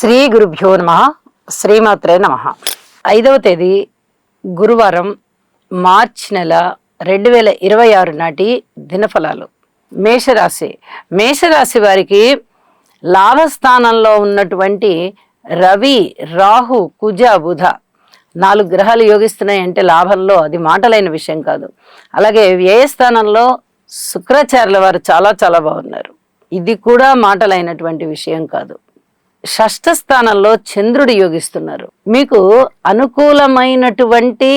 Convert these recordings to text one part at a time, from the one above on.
శ్రీ గురుభ్యో నమ. శ్రీమాత్రే నమ. 5వ తేదీ గురువారం, మార్చి నెల 2026 నాటి దినఫలాలు. మేషరాశి వారికి లాభస్థానంలో ఉన్నటువంటి రవి, రాహు, కుజ, బుధ 4 గ్రహాలు యోగిస్తున్నాయి అంటే లాభంలో అది మాటలైన విషయం కాదు. అలాగే వ్యయస్థానంలో శుక్రాచార్యుల వారు చాలా చాలా బాగున్నారు. ఇది కూడా మాటలైనటువంటి విషయం కాదు. షష్ఠ స్థానంలో చంద్రుడు యోగిస్తున్నారు. మీకు అనుకూలమైనటువంటి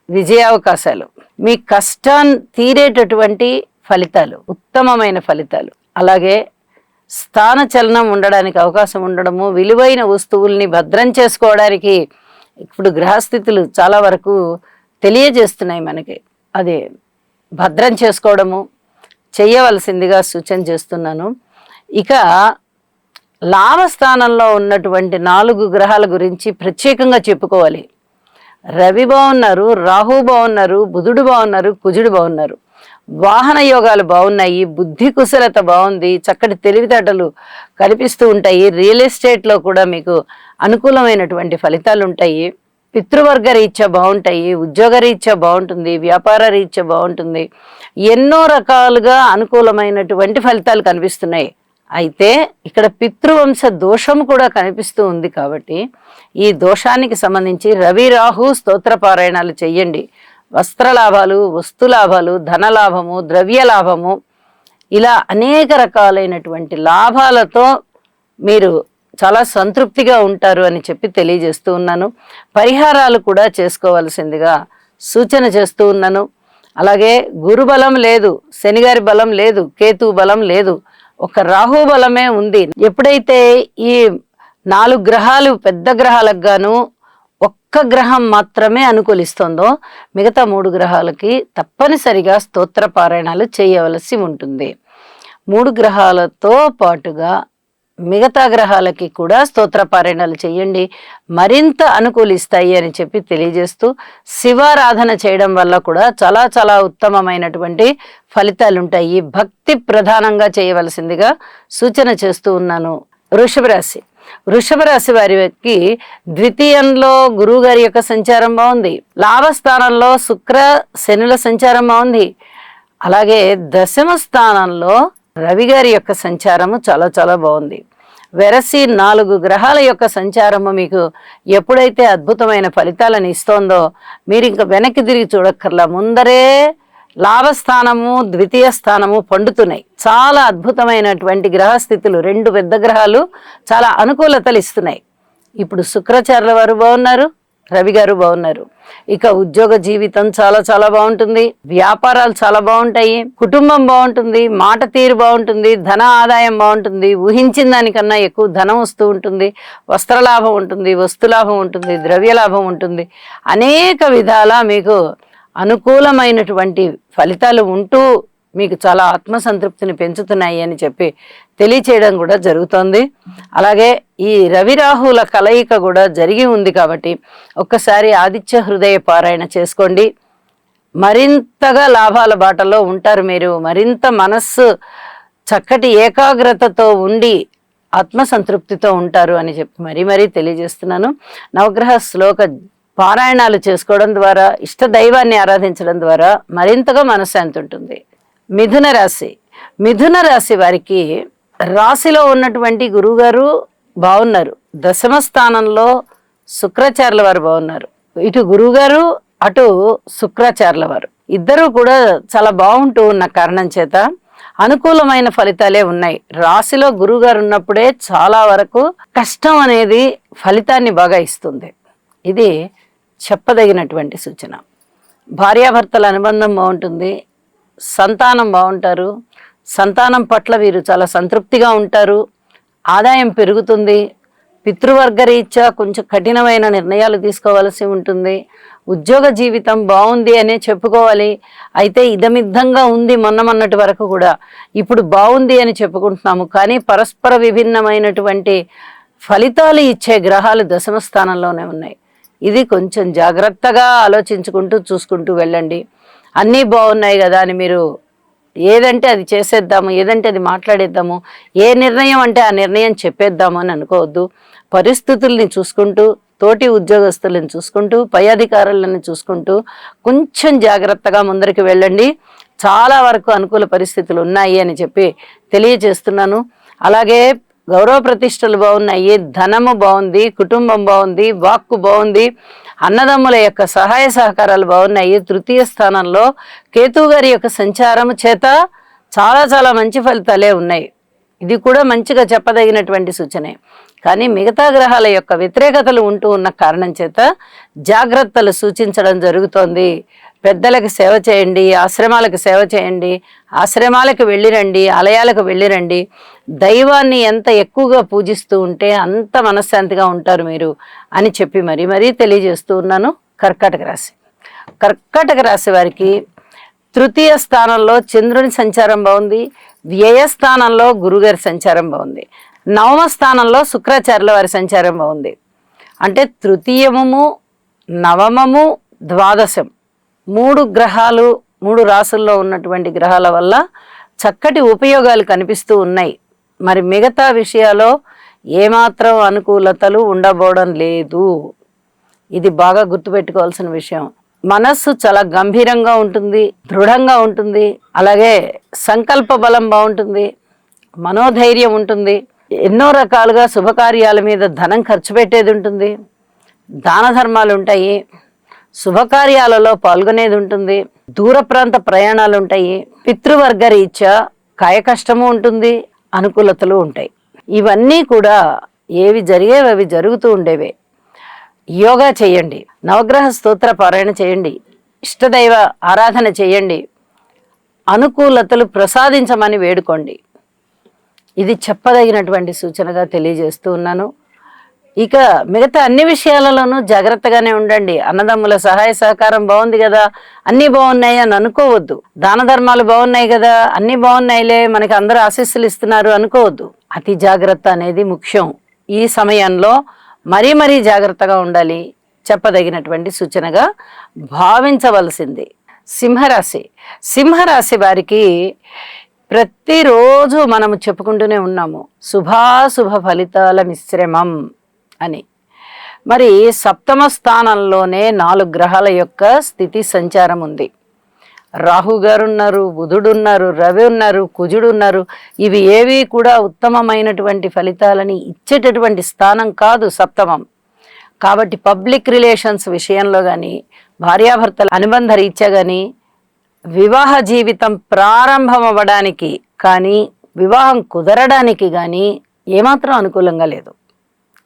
విజయావకాశాలు, మీ కష్టాన్ని తీరేటటువంటి ఫలితాలు, ఉత్తమమైన ఫలితాలు, అలాగే స్థాన చలనం ఉండడానికి అవకాశం ఉండడము, విలువైన వస్తువుల్ని భద్రం చేసుకోవడానికి ఇప్పుడు గ్రహస్థితులు చాలా వరకు తెలియజేస్తున్నాయి మనకి. అదే భద్రం చేసుకోవడము చేయవలసిందిగా సూచన చేస్తున్నాను. ఇక లాభస్థానంలో ఉన్నటువంటి 4 గ్రహాల గురించి ప్రత్యేకంగా చెప్పుకోవాలి. రవి బాగున్నారు, రాహు బాగున్నారు, బుధుడు బాగున్నారు, కుజుడు బాగున్నారు. వాహన యోగాలు బాగున్నాయి, బుద్ధి కుశలత బాగుంది, చక్కటి తెలివితేటలు కనిపిస్తూ ఉంటాయి. రియల్ ఎస్టేట్లో కూడా మీకు అనుకూలమైనటువంటి ఫలితాలు ఉంటాయి. పితృవర్గ రీత్యా బాగుంటాయి, ఉద్యోగ రీత్యా బాగుంటుంది, వ్యాపార రీత్యా బాగుంటుంది. ఎన్నో రకాలుగా అనుకూలమైనటువంటి ఫలితాలు కనిపిస్తున్నాయి. అయితే ఇక్కడ పితృవంశ దోషం కూడా కనిపిస్తూ ఉంది. కాబట్టి ఈ దోషానికి సంబంధించి రవి, రాహు స్తోత్ర పారాయణాలు చెయ్యండి. వస్త్రలాభాలు, వస్తులాభాలు, ధనలాభము, ద్రవ్య లాభము, ఇలా అనేక రకాలైనటువంటి లాభాలతో మీరు చాలా సంతృప్తిగా ఉంటారు అని చెప్పి తెలియజేస్తూ ఉన్నాను. పరిహారాలు కూడా చేసుకోవాల్సిందిగా సూచన చేస్తూ ఉన్నాను. అలాగే గురుబలం లేదు, శనిగారి బలం లేదు, కేతు బలం లేదు, ఒక రాహు బలమే ఉంది. ఎప్పుడైతే ఈ 4 గ్రహాలు పెద్ద గ్రహాలకు గాను ఒక్క గ్రహం మాత్రమే అనుకూలిస్తుందో మిగతా 3 గ్రహాలకి తప్పనిసరిగా స్తోత్ర పారాయణాలు చేయవలసి ఉంటుంది. 3 గ్రహాలతో పాటుగా మిగతా గ్రహాలకి కూడా స్తోత్ర పారాయణాలు చేయండి, మరింత అనుకూలిస్తాయి అని చెప్పి తెలియజేస్తూ, శివారాధన చేయడం వల్ల కూడా చాలా చాలా ఉత్తమమైనటువంటి ఫలితాలు ఉంటాయి. భక్తి ప్రధానంగా చేయవలసిందిగా సూచన చేస్తూ ఉన్నాను. వృషభ రాశి వారికి ద్వితీయంలో గురువు గారి యొక్క సంచారం బాగుంది. లాభస్థానంలో శుక్ర, శనుల సంచారం బాగుంది. అలాగే దశమ స్థానంలో రవి గారి యొక్క సంచారము చాలా చాలా బాగుంది. వెరసి 4 గ్రహాల యొక్క సంచారము మీకు ఎప్పుడైతే అద్భుతమైన ఫలితాలను ఇస్తోందో మీరు ఇంకా వెనక్కి తిరిగి చూడక్కర్లా. ముందరే లాభస్థానము, ద్వితీయ స్థానము పండుతున్నాయి. చాలా అద్భుతమైనటువంటి గ్రహస్థితులు, 2 పెద్ద గ్రహాలు చాలా అనుకూలతలు ఇస్తున్నాయి. ఇప్పుడు శుక్రాచార్యుల వారు బాగున్నారు, రవి గారు బాగున్నారు. ఇక ఉద్యోగ జీవితం చాలా చాలా బాగుంటుంది, వ్యాపారాలు చాలా బాగుంటాయి, కుటుంబం బాగుంటుంది, మాట తీరు బాగుంటుంది, ధన ఆదాయం బాగుంటుంది, ఊహించిన దానికన్నా ఎక్కువ ధనం వస్తూ ఉంటుంది, వస్త్రలాభం ఉంటుంది, వస్తులాభం ఉంటుంది, ద్రవ్యలాభం ఉంటుంది. అనేక విధాల మీకు అనుకూలమైనటువంటి ఫలితాలు ఉంటూ మీకు చాలా ఆత్మసంతృప్తిని పెంచుతున్నాయి అని చెప్పి తెలియచేయడం కూడా జరుగుతోంది. అలాగే ఈ రవి రాహుల కలయిక కూడా జరిగి ఉంది కాబట్టి ఒక్కసారి ఆదిత్య హృదయ పారాయణ చేసుకోండి. మరింతగా లాభాల బాటలో ఉంటారు. మీరు మరింత మనస్సు చక్కటి ఏకాగ్రతతో ఉండి ఆత్మసంతృప్తితో ఉంటారు అని చెప్పి మరీ తెలియజేస్తున్నాను. నవగ్రహ శ్లోక పారాయణాలు చేసుకోవడం ద్వారా, ఇష్ట దైవాన్ని ఆరాధించడం ద్వారా మరింతగా మనశ్శాంతి ఉంటుంది. మిథున రాశి వారికి రాశిలో ఉన్నటువంటి గురువుగారు బాగున్నారు. దశమ స్థానంలో శుక్రాచార్యుల వారు బాగున్నారు. ఇటు గురువుగారు, అటు శుక్రాచార్యుల వారు ఇద్దరూ కూడా చాలా బాగుంటూ ఉన్న కారణం చేత అనుకూలమైన ఫలితాలే ఉన్నాయి. రాశిలో గురువుగారు ఉన్నప్పుడే చాలా వరకు కష్టం అనేది ఫలితాన్ని బాగా ఇస్తుంది. ఇది చెప్పదగినటువంటి సూచన. భార్యాభర్తల అనుబంధం బాగుంటుంది, సంతానం బాగుంటారు, సంతానం పట్ల వీరు చాలా సంతృప్తిగా ఉంటారు, ఆదాయం పెరుగుతుంది. పితృవర్గ రీత్యా కొంచెం కఠినమైన నిర్ణయాలు తీసుకోవాల్సి ఉంటుంది. ఉద్యోగ జీవితం బాగుంది అనే చెప్పుకోవాలి. అయితే ఇదమిద్దంగా ఉంది మొన్నటి వరకు కూడా, ఇప్పుడు బాగుంది అని చెప్పుకుంటున్నాము. కానీ పరస్పర విభిన్నమైనటువంటి ఫలితాలు ఇచ్చే గ్రహాలు దశమ స్థానంలోనే ఉన్నాయి. ఇది కొంచెం జాగ్రత్తగా ఆలోచించుకుంటూ చూసుకుంటూ వెళ్ళండి. అన్నీ బాగున్నాయి కదా అని మీరు ఏదంటే అది చేసేద్దాము, ఏదంటే అది మాట్లాడేద్దాము, ఏ నిర్ణయం అంటే ఆ నిర్ణయం చెప్పేద్దాము అని అనుకోవద్దు. పరిస్థితుల్ని చూసుకుంటూ, తోటి ఉద్యోగస్తులను చూసుకుంటూ, పై అధికారులను చూసుకుంటూ కొంచెం జాగ్రత్తగా ముందరికి వెళ్ళండి. చాలా వరకు అనుకూల పరిస్థితులు ఉన్నాయి అని చెప్పి తెలియజేస్తున్నాను. అలాగే గౌరవ ప్రతిష్టలు బాగున్నాయి, ధనము బాగుంది, కుటుంబం బాగుంది, వాక్కు బాగుంది, అన్నదమ్ముల యొక్క సహాయ సహకారాలు బాగున్నాయి. తృతీయ స్థానంలో కేతువు గారి యొక్క సంచారము చేత చాలా చాలా మంచి ఫలితాలే ఉన్నాయి. ఇది కూడా మంచిగా చెప్పదగినటువంటి సూచనే. కానీ మిగతా గ్రహాల యొక్క వ్యతిరేకతలు ఉంటూ ఉన్న కారణం చేత జాగ్రత్తలు సూచించడం జరుగుతోంది. పెద్దలకు సేవ చేయండి, ఆశ్రమాలకు సేవ చేయండి, ఆశ్రమాలకు వెళ్ళిరండి, ఆలయాలకు వెళ్ళిరండి. దైవాన్ని ఎంత ఎక్కువగా పూజిస్తూ ఉంటే అంత మనశ్శాంతిగా ఉంటారు మీరు అని చెప్పి మరీ మరీ తెలియజేస్తూ ఉన్నాను. కర్కాటక రాశి. కర్కాటక రాశి వారికి తృతీయ స్థానంలో చంద్రుని సంచారం బాగుంది, వ్యయస్థానంలో గురుగారి సంచారం బాగుంది, నవమ స్థానంలో శుక్రాచార్యుల వారి సంచారం బాగుంది. అంటే తృతీయము, నవమము, ద్వాదశం 3 గ్రహాలు 3 రాసుల్లో ఉన్నటువంటి గ్రహాల వల్ల చక్కటి ఉపయోగాలు కనిపిస్తూ ఉన్నాయి. మరి మిగతా విషయాల్లో ఏమాత్రం అనుకూలతలు ఉండబోవడం లేదు. ఇది బాగా గుర్తుపెట్టుకోవాల్సిన విషయం. మనస్సు చాలా గంభీరంగా ఉంటుంది, దృఢంగా ఉంటుంది, అలాగే సంకల్ప బలం బాగుంటుంది, మనోధైర్యం ఉంటుంది, ఎన్నో రకాలుగా శుభకార్యాల మీద ధనం ఖర్చు పెట్టేది ఉంటుంది, దాన ధర్మాలు ఉంటాయి, శుభకార్యాలలో పాల్గొనేది ఉంటుంది, దూర ప్రాంత ప్రయాణాలు ఉంటాయి, పితృవర్గ రీత్యా కాయ కష్టము ఉంటుంది, అనుకూలతలు ఉంటాయి. ఇవన్నీ కూడా ఏవి జరిగేవి అవి జరుగుతూ ఉండేవే. యోగా చేయండి, నవగ్రహ స్తోత్ర పారాయణ చేయండి, ఇష్టదైవ ఆరాధన చేయండి, అనుకూలతలు ప్రసాదించమని వేడుకోండి. ఇది చెప్పదగినటువంటి సూచనగా తెలియజేస్తూ ఉన్నాను. ఇక మిగతా అన్ని విషయాలలోనూ జాగ్రత్తగానే ఉండండి. అన్నదమ్ముల సహాయ సహకారం బాగుంది కదా, అన్నీ బాగున్నాయి అని అనుకోవద్దు. దాన ధర్మాలు బాగున్నాయి కదా, అన్నీ బాగున్నాయిలే, మనకి అందరూ ఆశీస్సులు ఇస్తున్నారు అనుకోవద్దు. అతి జాగ్రత్త అనేది ముఖ్యం. ఈ సమయంలో మరీ మరీ జాగ్రత్తగా ఉండాలి. చెప్పదగినటువంటి సూచనగా భావించవలసింది. సింహరాశి. సింహరాశి వారికి ప్రతిరోజు మనము చెప్పుకుంటూనే ఉన్నాము శుభాశుభ ఫలితాల మిశ్రమం అని. మరి సప్తమ స్థానంలోనే 4 గ్రహాల యొక్క స్థితి సంచారం ఉంది. రాహు గారు ఉన్నారు, బుధుడు ఉన్నారు, రవి ఉన్నారు, కుజుడు ఉన్నారు. ఇవి ఏవి కూడా ఉత్తమమైనటువంటి ఫలితాలని ఇచ్చేటటువంటి స్థానం కాదు సప్తమం. కాబట్టి పబ్లిక్ రిలేషన్స్ విషయంలో కానీ, భార్యాభర్తల అనుబంధ రీత్యా కానీ, వివాహ జీవితం ప్రారంభం అవ్వడానికి కానీ, వివాహం కుదరడానికి కానీ ఏమాత్రం అనుకూలంగా లేదు.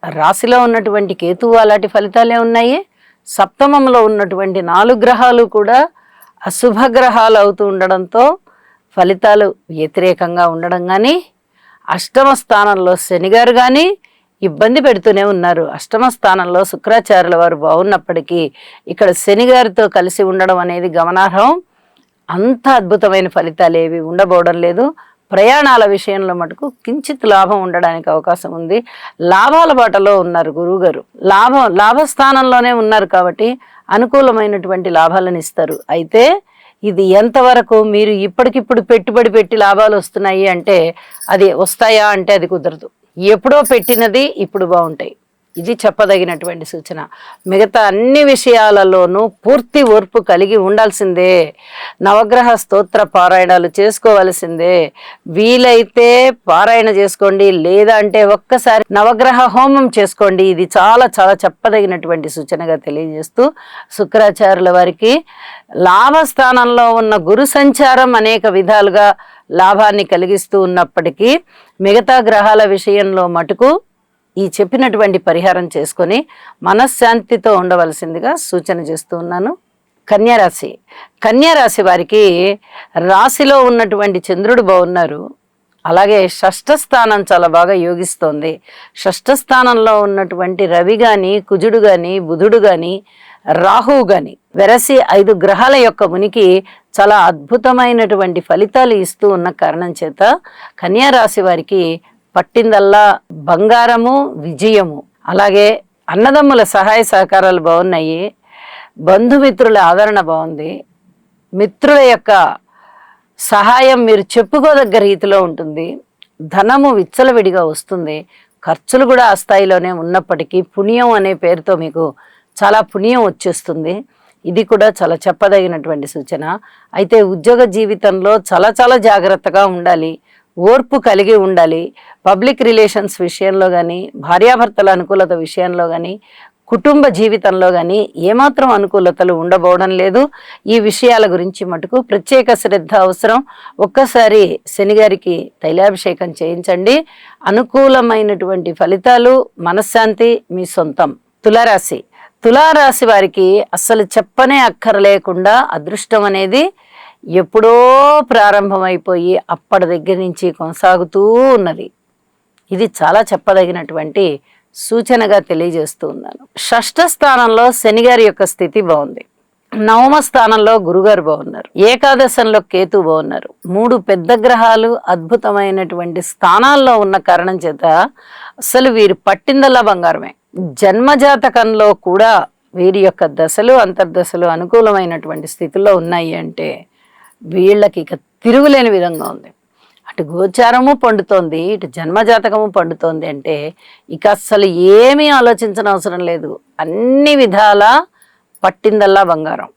రాశిలో ఉన్నటువంటి కేతువు అలాంటి ఫలితాలే ఉన్నాయి. సప్తమంలో ఉన్నటువంటి 4 గ్రహాలు కూడా అశుభ గ్రహాలు అవుతూ ఉండడంతో ఫలితాలు వ్యతిరేకంగా ఉండడం కానీ, అష్టమ స్థానంలో శనిగారు కానీ ఇబ్బంది పెడుతూనే ఉన్నారు. అష్టమ స్థానంలో శుక్రాచార్యుల వారు బాగున్నప్పటికీ ఇక్కడ శనిగారితో కలిసి ఉండడం అనేది గమనార్హం. అంత అద్భుతమైన ఫలితాలు ఏవి ఉండబోవడం లేదు. ప్రయాణాల విషయంలో మటుకు కించిత్ లాభం ఉండడానికి అవకాశం ఉంది. లాభాల బాటలో ఉన్నారు గురువుగారు. లాభస్థానంలోనే ఉన్నారు కాబట్టి అనుకూలమైనటువంటి లాభాలను ఇస్తారు. అయితే ఇది ఎంతవరకు మీరు ఇప్పటికిప్పుడు పెట్టుబడి పెట్టి లాభాలు వస్తున్నాయి అంటే అది వస్తాయా అంటే అది కుదరదు. ఎప్పుడో పెట్టినది ఇప్పుడు బాగుంటాయి. ఇది చెప్పదగినటువంటి సూచన. మిగతా అన్ని విషయాలలోనూ పూర్తి ఓర్పు కలిగి ఉండాల్సిందే. నవగ్రహ స్తోత్ర పారాయణాలు చేసుకోవలసిందే. వీలైతే పారాయణ చేసుకోండి, లేదా అంటే ఒక్కసారి నవగ్రహ హోమం చేసుకోండి. ఇది చాలా చాలా చెప్పదగినటువంటి సూచనగా తెలియజేస్తూ, శుక్రాచార్యుల వారికి లాభస్థానంలో ఉన్న గురు సంచారం అనేక విధాలుగా లాభాన్ని కలిగిస్తూ ఉన్నప్పటికీ మిగతా గ్రహాల విషయంలో మటుకు ఈ చెప్పినటువంటి పరిహారం చేసుకొని మనశ్శాంతితో ఉండవలసిందిగా సూచన చేస్తూ ఉన్నాను. కన్యారాశి. కన్యారాశి వారికి రాశిలో ఉన్నటువంటి చంద్రుడు బాగున్నారు, అలాగే షష్ఠ స్థానం చాలా బాగా యోగిస్తోంది. షష్ఠ స్థానంలో ఉన్నటువంటి రవి కానీ, కుజుడు కానీ, బుధుడు కానీ, రాహువు కానీ వెరసి 5 గ్రహాల యొక్క ఉనికి చాలా అద్భుతమైనటువంటి ఫలితాలు ఇస్తూ ఉన్న కారణం చేత కన్యారాశి వారికి పట్టిందల్లా బంగారము, విజయము. అలాగే అన్నదమ్ముల సహాయ సహకారాలు బాగున్నాయి, బంధుమిత్రుల ఆదరణ బాగుంది, మిత్రుల యొక్క సహాయం మీరు చెప్పుకోదగ్గ రీతిలో ఉంటుంది, ధనము విచ్చలవిడిగా వస్తుంది, ఖర్చులు కూడా ఆ స్థాయిలోనే ఉన్నప్పటికీ పుణ్యం అనే పేరుతో మీకు చాలా పుణ్యం వచ్చేస్తుంది. ఇది కూడా చాలా చెప్పదగినటువంటి సూచన. అయితే ఉద్యోగ జీవితంలో చాలా చాలా జాగ్రత్తగా ఉండాలి, ఓర్పు కలిగి ఉండాలి. పబ్లిక్ రిలేషన్స్ విషయంలో కానీ, భార్యాభర్తల అనుకూలత విషయంలో కానీ, కుటుంబ జీవితంలో కానీ ఏమాత్రం అనుకూలతలు ఉండబోవడం లేదు. ఈ విషయాల గురించి మటుకు ప్రత్యేక శ్రద్ధ అవసరం. ఒక్కసారి శనిగారికి తైలాభిషేకం చేయించండి. అనుకూలమైనటువంటి ఫలితాలు, మనశ్శాంతి మీ సొంతం. తులారాశి వారికి అస్సలు చెప్పనే అక్కర్లేకుండా అదృష్టం అనేది ఎప్పుడో ప్రారంభమైపోయి అప్పటి దగ్గర నుంచి కొనసాగుతూ ఉన్నది. ఇది చాలా చెప్పదగినటువంటి సూచనగా తెలియజేస్తూ ఉన్నాను. షష్ఠ స్థానంలో శనిగారి యొక్క స్థితి బాగుంది. నవమ స్థానంలో గురుగారు బాగున్నారు. ఏకాదశంలో కేతు బాగున్నారు. 3 పెద్ద గ్రహాలు అద్భుతమైనటువంటి స్థానాల్లో ఉన్న కారణం చేత అసలు వీరు పట్టిందల్లా బంగారమే. జన్మజాతకంలో కూడా వీరి యొక్క దశలు, అంతర్దశలు అనుకూలమైనటువంటి స్థితిలో ఉన్నాయి అంటే వీళ్ళకి ఇక తిరుగులేని విధంగా ఉంది. అటు గోచారము పండుతోంది, ఇటు జన్మజాతకము పండుతోంది అంటే ఇక అస్సలు ఏమీ ఆలోచించిన అవసరం లేదు. అన్ని విధాల పట్టిందల్లా బంగారం.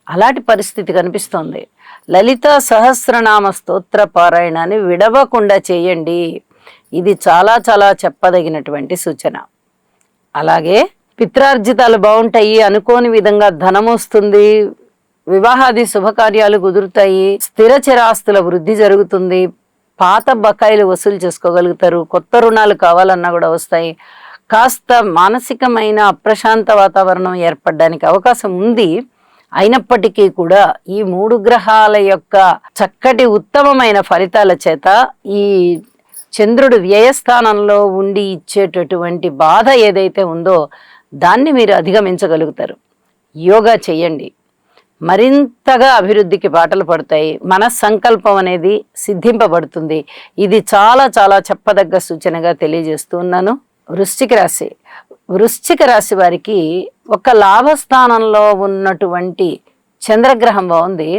అలాంటి పరిస్థితి కనిపిస్తోంది. లలిత సహస్రనామ స్తోత్ర పారాయణాన్ని విడవకుండా చేయండి. ఇది చాలా చాలా చెప్పదగినటువంటి సూచన. అలాగే పిత్రార్జితాలు బాగుంటాయి, అనుకోని విధంగా ధనం వస్తుంది, వివాహాది శుభకార్యాలు కుదురుతాయి, స్థిర చిరాస్తుల వృద్ధి జరుగుతుంది, పాత బకాయిలు వసూలు చేసుకోగలుగుతారు, కొత్త రుణాలు కావాలన్నా కూడా వస్తాయి. కాస్త మానసికమైన అప్రశాంత వాతావరణం ఏర్పడడానికి అవకాశం ఉంది. అయినప్పటికీ కూడా ఈ 3 గ్రహాల యొక్క చక్కటి ఉత్తమమైన ఫలితాల చేత ఈ చంద్రుడు వ్యయస్థానంలో ఉండి ఇచ్చేటటువంటి బాధ ఏదైతే ఉందో దాన్ని మీరు అధిగమించగలుగుతారు. యోగా చేయండి, మరింతగా అభివృద్ధికి బాటలు పడతాయి. మన సంకల్పం అనేది సిద్ధింపబడుతుంది. ఇది చాలా చాలా చెప్పదగ్గ సూచనగా తెలియజేస్తున్నాను. వృశ్చిక రాశి వారికి ఒక లాభస్థానంలో ఉన్నటువంటి చంద్రగ్రహం బాగుంది.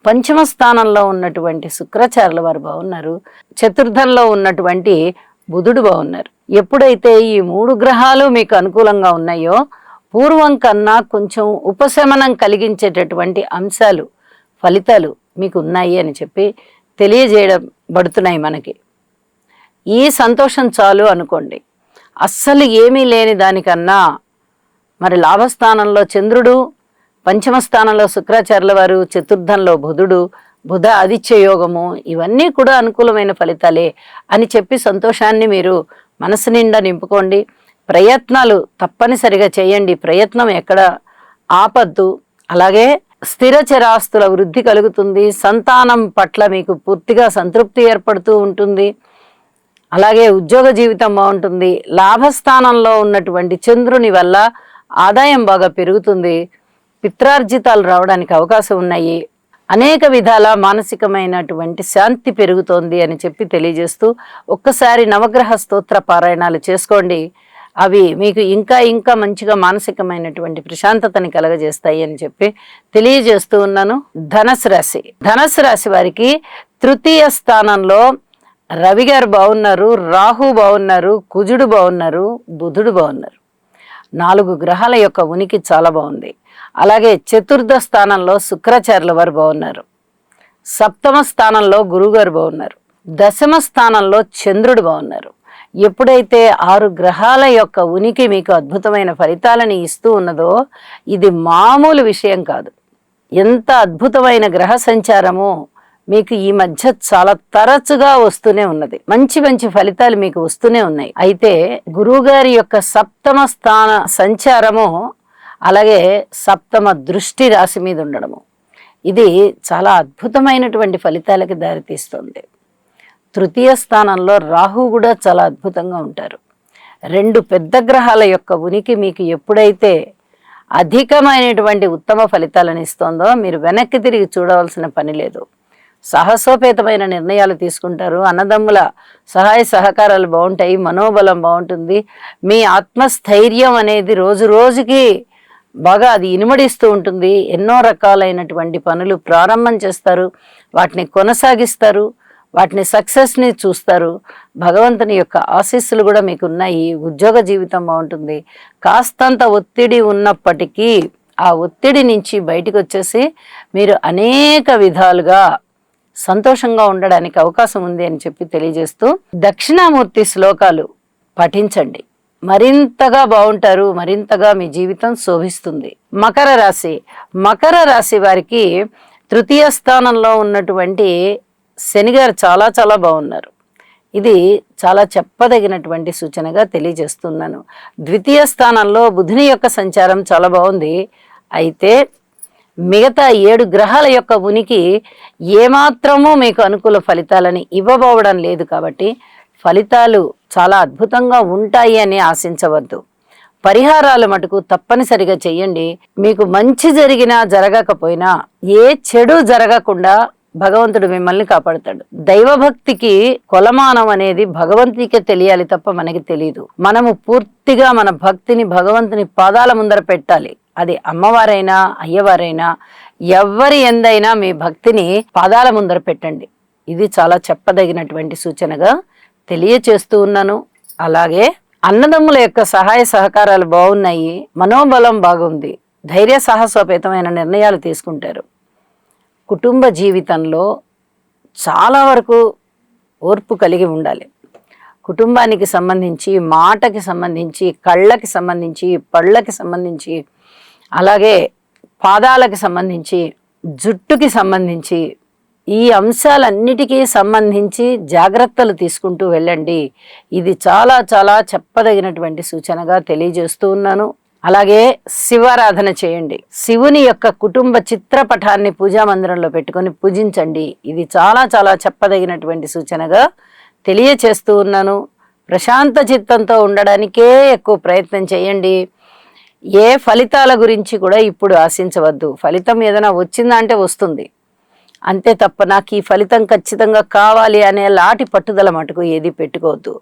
పంచమ స్థానంలో ఉన్నటువంటి శుక్రాచార్యుల వారు బాగున్నారు. చతుర్థంలో ఉన్నటువంటి బుధుడు బాగున్నారు. ఎప్పుడైతే ఈ 3 గ్రహాలు మీకు అనుకూలంగా ఉన్నాయో పూర్వం కన్నా కొంచెం ఉపశమనం కలిగించేటటువంటి అంశాలు, ఫలితాలు మీకు ఉన్నాయి అని చెప్పి తెలియజేయబడుతున్నాయి మనకి. ఈ సంతోషం చాలు అనుకోండి. అస్సలు ఏమీ లేని దానికన్నా మరి లాభస్థానంలో చంద్రుడు, పంచమ స్థానంలో శుక్రాచార్యుల వారు, చతుర్థంలో బుధుడు, బుధ ఆదిత్య యోగము, ఇవన్నీ కూడా అనుకూలమైన ఫలితాలే అని చెప్పి సంతోషాన్ని మీరు మనసు నిండా నింపుకోండి. ప్రయత్నాలు తప్పనిసరిగా చేయండి. ప్రయత్నం ఎక్కడ ఆపద్దు. అలాగే స్థిర చరాస్తుల వృద్ధి కలుగుతుంది. సంతానం పట్ల మీకు పూర్తిగా సంతృప్తి ఏర్పడుతూ ఉంటుంది. అలాగే ఉద్యోగ జీవితం బాగుంటుంది. లాభస్థానంలో ఉన్నటువంటి చంద్రుని వల్ల ఆదాయం బాగా పెరుగుతుంది. పిత్రార్జితాలు రావడానికి అవకాశం ఉన్నాయి. అనేక విధాల మానసికమైనటువంటి శాంతి పెరుగుతోంది అని చెప్పి తెలియజేస్తూ ఒక్కసారి నవగ్రహ స్తోత్ర పారాయణాలు చేసుకోండి. అవి మీకు ఇంకా ఇంకా మంచిగా మానసికమైనటువంటి ప్రశాంతతని కలగజేస్తాయి అని చెప్పి తెలియజేస్తూ ఉన్నాను. ధనస్సు రాశి వారికి తృతీయ స్థానంలో రవి గారు బాగున్నారు, రాహు బాగున్నారు, కుజుడు బాగున్నారు, బుధుడు బాగున్నారు. 4 గ్రహాల యొక్క ఉనికి చాలా బాగుంది. అలాగే చతుర్థ స్థానంలో శుక్రాచార్యుల వారు బాగున్నారు. సప్తమ స్థానంలో గురువుగారు బాగున్నారు. దశమ స్థానంలో చంద్రుడు బాగున్నారు. ఎప్పుడైతే 6 గ్రహాల యొక్క ఉనికి మీకు అద్భుతమైన ఫలితాలని ఇస్తూ ఉన్నదో ఇది మామూలు విషయం కాదు. ఎంత అద్భుతమైన గ్రహ సంచారమో మీకు ఈ మధ్య చాలా తరచుగా వస్తూనే ఉన్నది. మంచి మంచి ఫలితాలు మీకు వస్తూనే ఉన్నాయి. అయితే గురువుగారి యొక్క సప్తమ స్థాన సంచారము, అలాగే సప్తమ దృష్టి రాశి మీద ఉండడము, ఇది చాలా అద్భుతమైనటువంటి ఫలితాలకి దారితీస్తుంది. తృతీయ స్థానంలో రాహు కూడా చాలా అద్భుతంగా ఉంటారు. 2 పెద్ద గ్రహాల యొక్క ఉనికి మీకు ఎప్పుడైతే అధికమైనటువంటి ఉత్తమ ఫలితాలను ఇస్తుందో మీరు వెనక్కి తిరిగి చూడవలసిన పని లేదు. సాహసోపేతమైన నిర్ణయాలు తీసుకుంటారు. అన్నదమ్ముల సహాయ సహకారాలు బాగుంటాయి. మనోబలం బాగుంటుంది. మీ ఆత్మస్థైర్యం అనేది రోజు రోజుకి బాగా అది ఇనుమడిస్తూ ఉంటుంది. ఎన్నో రకాలైనటువంటి పనులు ప్రారంభం చేస్తారు, వాటిని కొనసాగిస్తారు. వాటిని సక్సెస్ని చూస్తారు. భగవంతుని యొక్క ఆశీస్సులు కూడా మీకు ఉన్నాయి. ఉద్యోగ జీవితం బాగుంటుంది. కాస్తంత ఒత్తిడి ఉన్నప్పటికీ ఆ ఒత్తిడి నుంచి బయటకు వచ్చేసి మీరు అనేక విధాలుగా సంతోషంగా ఉండడానికి అవకాశం ఉంది అని చెప్పి తెలియజేస్తూ, దక్షిణామూర్తి శ్లోకాలు పఠించండి, మరింతగా బాగుంటారు. మరింతగా మీ జీవితం శోభిస్తుంది. మకర రాశి. మకర రాశి వారికి తృతీయ స్థానంలో ఉన్నటువంటి శనిగారు చాలా చాలా బాగున్నారు. ఇది చాలా చెప్పదగినటువంటి సూచనగా తెలియజేస్తున్నాను. ద్వితీయ స్థానంలో బుధుని యొక్క సంచారం చాలా బాగుంది. అయితే మిగతా 7 గ్రహాల యొక్క ఉనికి ఏమాత్రమూ మీకు అనుకూల ఫలితాలని ఇవ్వబోవడం లేదు. కాబట్టి ఫలితాలు చాలా అద్భుతంగా ఉంటాయి అని ఆశించవద్దు. పరిహారాలు మటుకు తప్పనిసరిగా చెయ్యండి. మీకు మంచి జరిగినా జరగకపోయినా ఏ చెడు జరగకుండా భగవంతుడు మిమ్మల్ని కాపాడుతాడు. దైవభక్తికి కొలమానం అనేది భగవంతుడికే తెలియాలి తప్ప మనకి తెలియదు. మనము పూర్తిగా మన భక్తిని భగవంతుని పాదాల ముందర పెట్టాలి. అది అమ్మవారైనా అయ్యవారైనా ఎవరి ఎందైనా మీ భక్తిని పాదాల ముందర పెట్టండి. ఇది చాలా చెప్పదగినటువంటి సూచనగా తెలియచేస్తూ ఉన్నాను. అలాగే అన్నదమ్ముల యొక్క సహాయ సహకారాలు బాగున్నాయి. మనోబలం బాగుంది. ధైర్య సాహసోపేతమైన నిర్ణయాలు తీసుకుంటారు. కుటుంబ జీవితంలో చాలా వరకు ఓర్పు కలిగి ఉండాలి. కుటుంబానికి సంబంధించి, మాటకి సంబంధించి, కళ్ళకి సంబంధించి, పళ్ళకి సంబంధించి, అలాగే పాదాలకు సంబంధించి, జుట్టుకి సంబంధించి, ఈ అంశాలన్నిటికీ సంబంధించి జాగ్రత్తలు తీసుకుంటూ వెళ్ళండి. ఇది చాలా చాలా చెప్పదగినటువంటి సూచనగా తెలియజేస్తూ ఉన్నాను. అలాగే శివారాధన చేయండి. శివుని యొక్క కుటుంబ చిత్రపటాన్ని పూజా మందిరంలో పెట్టుకొని పూజించండి. ఇది చాలా చాలా చెప్పదగినటువంటి సూచనగా తెలియచేస్తూ ఉన్నాను. ప్రశాంత చిత్తంతో ఉండడానికే ఎక్కువ ప్రయత్నం చేయండి. ఏ ఫలితాల గురించి కూడా ఇప్పుడు ఆశించవద్దు. ఫలితం ఏదైనా వచ్చిందా అంటే వస్తుంది, అంతే తప్ప నాకు ఈ ఫలితం ఖచ్చితంగా కావాలి అనే లాటి పట్టుదల మటుకు ఏది పెట్టుకోవద్దు.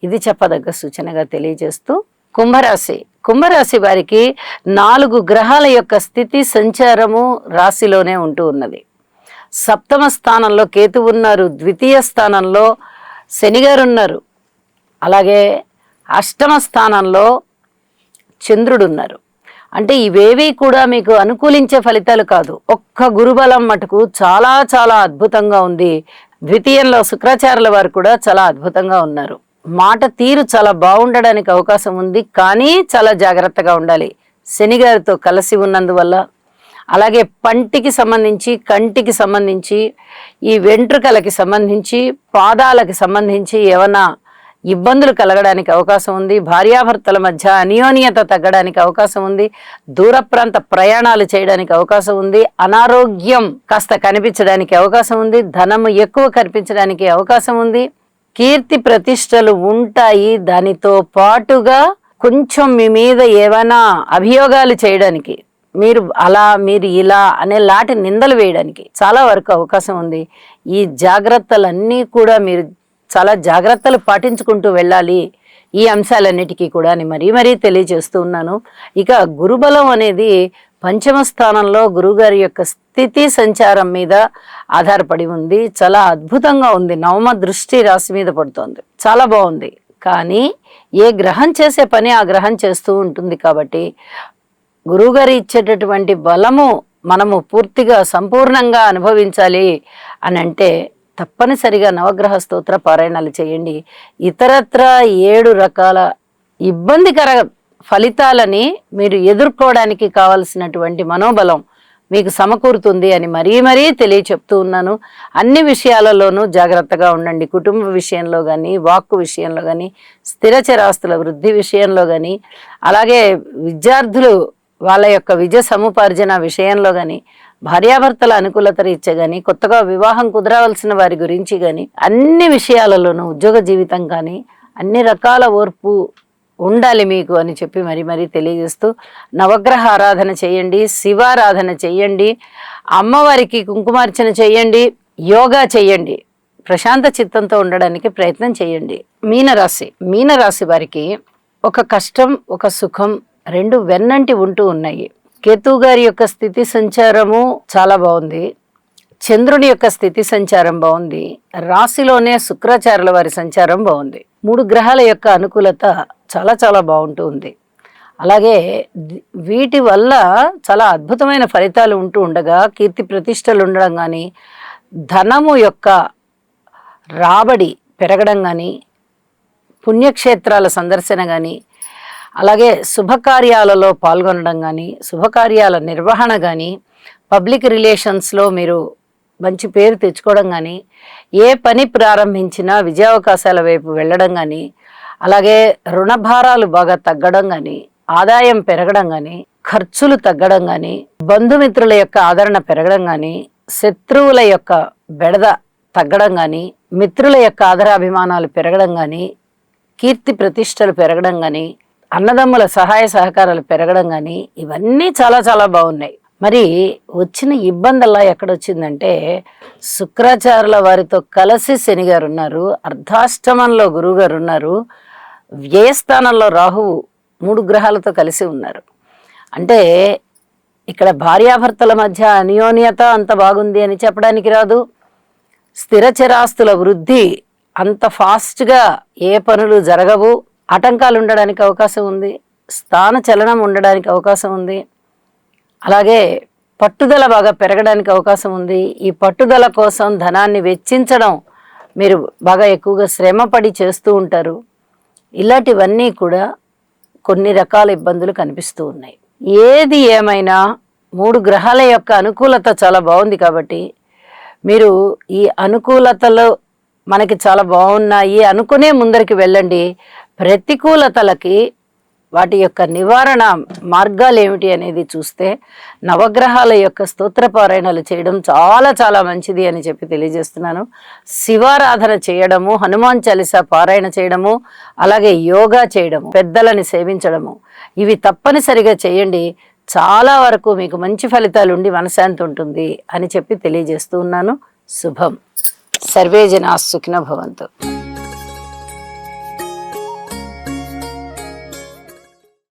ఇది చెప్పదగ్గ సూచనగా తెలియజేస్తూ, కుంభరాశి. కుంభరాశి వారికి 4 గ్రహాల యొక్క స్థితి సంచారము రాశిలోనే ఉంటూ ఉన్నది. సప్తమ స్థానంలో కేతువు ఉన్నారు. ద్వితీయ స్థానంలో శనిగారు ఉన్నారు. అలాగే అష్టమ స్థానంలో చంద్రుడు ఉన్నారు. అంటే ఇవేవి కూడా మీకు అనుకూలించే ఫలితాలు కాదు. ఒక్క గురుబలం మటుకు చాలా చాలా అద్భుతంగా ఉంది. ద్వితీయంలో శుక్రాచార్యుల వారు కూడా చాలా అద్భుతంగా ఉన్నారు. మాట తీరు చాలా బాగుండడానికి అవకాశం ఉంది. కానీ చాలా జాగ్రత్తగా ఉండాలి శనిగారితో కలిసి ఉన్నందువల్ల. అలాగే పంటికి సంబంధించి, కంటికి సంబంధించి, ఈ వెంట్రుకలకి సంబంధించి, పాదాలకి సంబంధించి ఏమన్నా ఇబ్బందులు కలగడానికి అవకాశం ఉంది. భార్యాభర్తల మధ్య అన్యోన్యత తగ్గడానికి అవకాశం ఉంది. దూర ప్రాంత ప్రయాణాలు చేయడానికి అవకాశం ఉంది. అనారోగ్యం కాస్త కనిపించడానికి అవకాశం ఉంది. ధనము ఎక్కువ కనిపించడానికి అవకాశం ఉంది. కీర్తి ప్రతిష్టలు ఉంటాయి. దానితో పాటుగా కొంచెం మీ మీద ఏమైనా అభియోగాలు చేయడానికి, మీరు అలా మీరు ఇలా అనే లాంటి నిందలు వేయడానికి చాలా వరకు అవకాశం ఉంది. ఈ జాగ్రత్తలన్నీ కూడా మీరు చాలా జాగ్రత్తలు పాటించుకుంటూ వెళ్ళాలి. ఈ అంశాలన్నిటికీ కూడా మరీ తెలియజేస్తూ ఉన్నాను. ఇక గురుబలం అనేది పంచమ స్థానంలో గురుగారి యొక్క స్థితి సంచారం మీద ఆధారపడి ఉంది. చాలా అద్భుతంగా ఉంది. నవమ దృష్టి రాశి మీద పడుతోంది. చాలా బాగుంది. కానీ ఏ గ్రహం చేసే పని ఆ గ్రహం చేస్తూ ఉంటుంది. కాబట్టి గురువుగారు ఇచ్చేటటువంటి బలము మనము పూర్తిగా సంపూర్ణంగా అనుభవించాలి అని అంటే తప్పనిసరిగా నవగ్రహ స్తోత్ర పారాయణాలు చేయండి. ఇతరత్ర 7 రకాల ఇబ్బందికర ఫలితాలని మీరు ఎదుర్కోవడానికి కావలసినటువంటి మనోబలం మీకు సమకూరుతుంది అని మరీ తెలియచెప్తూ ఉన్నాను. అన్ని విషయాలలోనూ జాగ్రత్తగా ఉండండి. కుటుంబ విషయంలో కానీ, వాక్కు విషయంలో కానీ, స్థిరచరాస్తుల వృద్ధి విషయంలో కానీ, అలాగే విద్యార్థులు వాళ్ళ యొక్క విద్య సముపార్జన విషయంలో కానీ, భార్యాభర్తల అనుకూలత రీత్యా కానీ, కొత్తగా వివాహం కుదరవలసిన వారి గురించి కానీ, అన్ని విషయాలలోనూ ఉద్యోగ జీవితం కానీ అన్ని రకాల ఓర్పు ఉండాలి మీకు అని చెప్పి మరీ తెలియజేస్తూ, నవగ్రహ ఆరాధన చేయండి, శివారాధన చేయండి, అమ్మవారికి కుంకుమార్చన చేయండి, యోగా చేయండి, ప్రశాంత చిత్తంతో ఉండడానికి ప్రయత్నం చేయండి. మీనరాశి వారికి ఒక కష్టం, ఒక సుఖం 2 వెన్నంటి ఉంటూ ఉన్నాయి. కేతు గారి యొక్క స్థితి సంచారము చాలా బాగుంది. చంద్రుని యొక్క స్థితి సంచారం బాగుంది, రాశిలోనే శుక్రాచార్యుల వారి సంచారం బాగుంది. 3 గ్రహాల యొక్క అనుకూలత చాలా చాలా బాగుంటూ ఉంది. అలాగే వీటి వల్ల చాలా అద్భుతమైన ఫలితాలు ఉంటూ ఉండగా కీర్తి ప్రతిష్టలు ఉండడం కానీ, ధనము యొక్క రాబడి పెరగడం కానీ, పుణ్యక్షేత్రాల సందర్శన కానీ, అలాగే శుభకార్యాలలో పాల్గొనడం కానీ, శుభకార్యాల నిర్వహణ కానీ, పబ్లిక్ రిలేషన్స్లో మీరు మంచి పేరు తెచ్చుకోవడం కానీ, ఏ పని ప్రారంభించినా విజయావకాశాల వైపు వెళ్ళడం కానీ, అలాగే రుణభారాలు బాగా తగ్గడం కానీ, ఆదాయం పెరగడం కానీ, ఖర్చులు తగ్గడం కానీ, బంధుమిత్రుల యొక్క ఆదరణ పెరగడం కానీ, శత్రువుల యొక్క బెడద తగ్గడం కానీ, మిత్రుల యొక్క ఆదరాభిమానాలు పెరగడం కానీ, కీర్తి ప్రతిష్టలు పెరగడం కానీ, అన్నదమ్ముల సహాయ సహకారాలు పెరగడం కానీ, ఇవన్నీ చాలా చాలా బాగున్నాయి. మరి వచ్చిన ఇబ్బందల్లా ఎక్కడొచ్చిందంటే, శుక్రాచార్యుల వారితో కలిసి శని గారు ఉన్నారు, అర్ధాష్టమంలో గురువు గారు ఉన్నారు, వ్యయస్థానంలో రాహువు 3 గ్రహాలతో కలిసి ఉన్నారు. అంటే ఇక్కడ భార్యాభర్తల మధ్య అన్యోన్యత అంత బాగుంది అని చెప్పడానికి రాదు. స్థిరచరాస్తుల వృద్ధి అంత ఫాస్ట్గా ఏ పనులు జరగవు, ఆటంకాలు ఉండడానికి అవకాశం ఉంది, స్థాన చలనం ఉండడానికి అవకాశం ఉంది, అలాగే పట్టుదల బాగా పెరగడానికి అవకాశం ఉంది. ఈ పట్టుదల కోసం ధనాన్ని వెచ్చించడం మీరు బాగా ఎక్కువగా శ్రమపడి చేస్తూ ఉంటారు. ఇలాంటివన్నీ కూడా కొన్ని రకాల ఇబ్బందులు కనిపిస్తూ ఉన్నాయి. ఏది ఏమైనా 3 గ్రహాల యొక్క అనుకూలత చాలా బాగుంది కాబట్టి మీరు ఈ అనుకూలతలు మనకి చాలా బాగున్నాయి అనుకునే ముందరికి వెళ్ళండి. ప్రతికూలతలకి వాటి యొక్క నివారణ మార్గాలు ఏమిటి అనేది చూస్తే నవగ్రహాల యొక్క స్తోత్రపారాయణలు చేయడం చాలా చాలా మంచిది అని చెప్పి తెలియజేస్తున్నాను. శివారాధన చేయడము, హనుమాన్ చాలీసా పారాయణ చేయడము, అలాగే యోగా చేయడము, పెద్దలని సేవించడము, ఇవి తప్పనిసరిగా చేయండి. చాలా వరకు మీకు మంచి ఫలితాలు ఉండి మనశ్శాంతి ఉంటుంది అని చెప్పి తెలియజేస్తూ ఉన్నాను. శుభం. సర్వే జనా సుఖినో భవంతు.